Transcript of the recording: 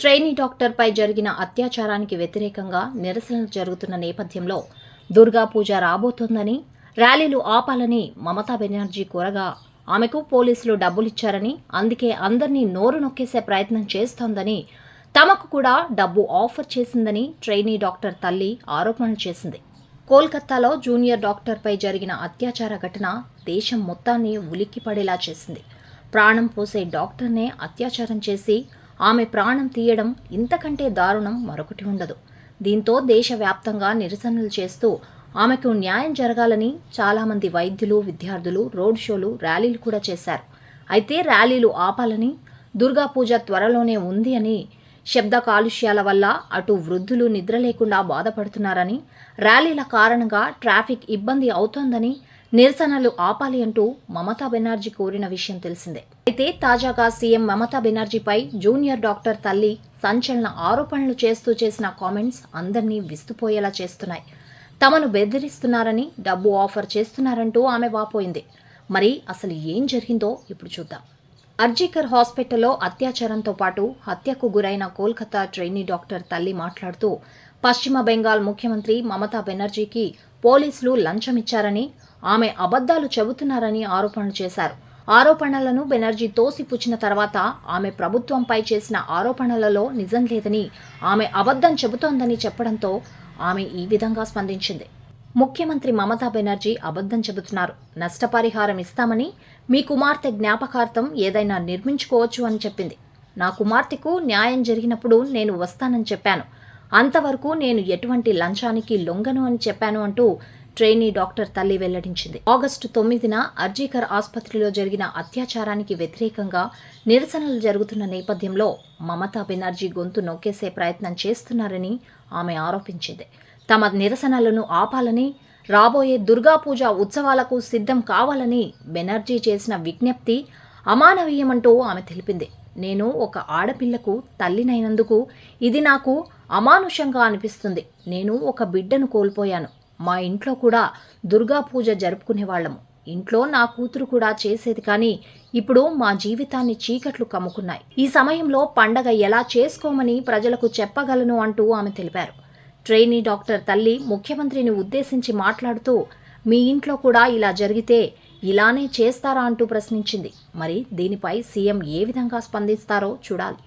Trainee డాక్టర్పై జరిగిన అత్యాచారానికి వ్యతిరేకంగా నిరసనలు జరుగుతున్న నేపథ్యంలో దుర్గా పూజ రాబోతోందని, ర్యాలీలు ఆపాలని మమతా బెనర్జీ కోరగా ఆమెకు పోలీసులు డబ్బులిచ్చారని, అందుకే అందర్నీ నోరు నొక్కేసే ప్రయత్నం చేస్తోందని, తమకు కూడా డబ్బు ఆఫర్ చేసిందని ట్రైనీ డాక్టర్ తల్లి ఆరోపణలు చేసింది. కోల్కతాలో జూనియర్ డాక్టర్పై జరిగిన అత్యాచార ఘటన దేశం మొత్తాన్ని ఉలిక్కిపడేలా చేసింది. ప్రాణం పోసే డాక్టర్నే అత్యాచారం చేసి ఆమె ప్రాణం తీయడం ఇంతకంటే దారుణం మరొకటి ఉండదు. దీంతో దేశవ్యాప్తంగా నిరసనలు చేస్తూ ఆమెకు న్యాయం జరగాలని చాలామంది వైద్యులు, విద్యార్థులు రోడ్ షోలు, ర్యాలీలు కూడా చేశారు. అయితే ర్యాలీలు ఆపాలని, దుర్గా పూజ త్వరలోనే ఉంది అని, శబ్ద కాలుష్యాల వల్ల అటు వృద్ధులు నిద్ర లేకుండా బాధపడుతున్నారని, ర్యాలీల కారణంగా ట్రాఫిక్ ఇబ్బంది అవుతోందని, నిరసనలు ఆపాలి అంటూ మమతా బెనర్జీ కోరిన విషయం తెలిసిందే. అయితే తాజాగా సీఎం మమతా బెనర్జీపై జూనియర్ డాక్టర్ తల్లి సంచలన ఆరోపణలు చేస్తూ చేసిన కామెంట్స్ అందరినీ విస్తుపోయేలా చేస్తున్నాయి. తమను బెదిరిస్తున్నారని, డబ్బు ఆఫర్ చేస్తున్నారంటూ ఆమె వాపోయింది. మరి అసలు ఏం జరిగిందో ఇప్పుడు చూద్దాం. అర్జీకర్ హాస్పిటల్లో అత్యాచారంతో పాటు హత్యకు గురైన కోల్కతా ట్రైనీ డాక్టర్ తల్లి మాట్లాడుతూ పశ్చిమ బెంగాల్ ముఖ్యమంత్రి మమతా బెనర్జీకి పోలీసులు లంచమిచ్చారని, ఆమె అబద్ధాలు చెబుతున్నారని ఆరోపణలు చేశారు. ఆరోపణలను బెనర్జీ తోసిపుచ్చిన తర్వాత ఆమె ప్రభుత్వంపై చేసిన ఆరోపణలలో నిజం లేదని, ఆమె అబద్ధం చెబుతోందని చెప్పడంతో ఆమె ఈ విధంగా స్పందించింది. ముఖ్యమంత్రి మమతా బెనర్జీ అబద్ధం చెబుతున్నారు. నష్టపరిహారం ఇస్తామని, మీ కుమార్తె జ్ఞాపకార్థం ఏదైనా నిర్మించుకోవచ్చు అని చెప్పింది. నా కుమార్తెకు న్యాయం జరిగినప్పుడు నేను వస్తానని చెప్పాను. అంతవరకు నేను ఎటువంటి లంచానికి లొంగను అని చెప్పాను అంటూ ట్రైనీ డాక్టర్ తల్లి వెల్లడించింది. ఆగస్టు 9న అర్జీకర్ ఆసుపత్రిలో జరిగిన అత్యాచారానికి వ్యతిరేకంగా నిరసనలు జరుగుతున్న నేపథ్యంలో మమతా బెనర్జీ గొంతు నొక్కేసే ప్రయత్నం చేస్తున్నారని ఆమె ఆరోపించింది. తమ నిరసనలను ఆపాలని, రాబోయే దుర్గా పూజ ఉత్సవాలకు సిద్ధం కావాలని బెనర్జీ చేసిన విజ్ఞప్తి అమానవీయమంటూ ఆమె తెలిపింది. నేను ఒక ఆడపిల్లకు తల్లినైనందుకు ఇది నాకు అమానుషంగా అనిపిస్తుంది. నేను ఒక బిడ్డను కోల్పోయాను. మా ఇంట్లో కూడా దుర్గా పూజ జరుపుకునేవాళ్లము. ఇంట్లో నా కూతురు కూడా చేసేది, కానీ ఇప్పుడు మా జీవితాన్ని చీకట్లు కమ్ముకున్నాయి. ఈ సమయంలో పండగ ఎలా చేసుకోమని ప్రజలకు చెప్పగలను అంటూ ఆమె తెలిపారు. ట్రైనీ డాక్టర్ తల్లి ముఖ్యమంత్రిని ఉద్దేశించి మాట్లాడుతూ, మీ ఇంట్లో కూడా ఇలా జరిగితే ఇలానే చేస్తారా అంటూ ప్రశ్నించింది. మరి దీనిపై సీఎం ఏ విధంగా స్పందిస్తారో చూడాలి.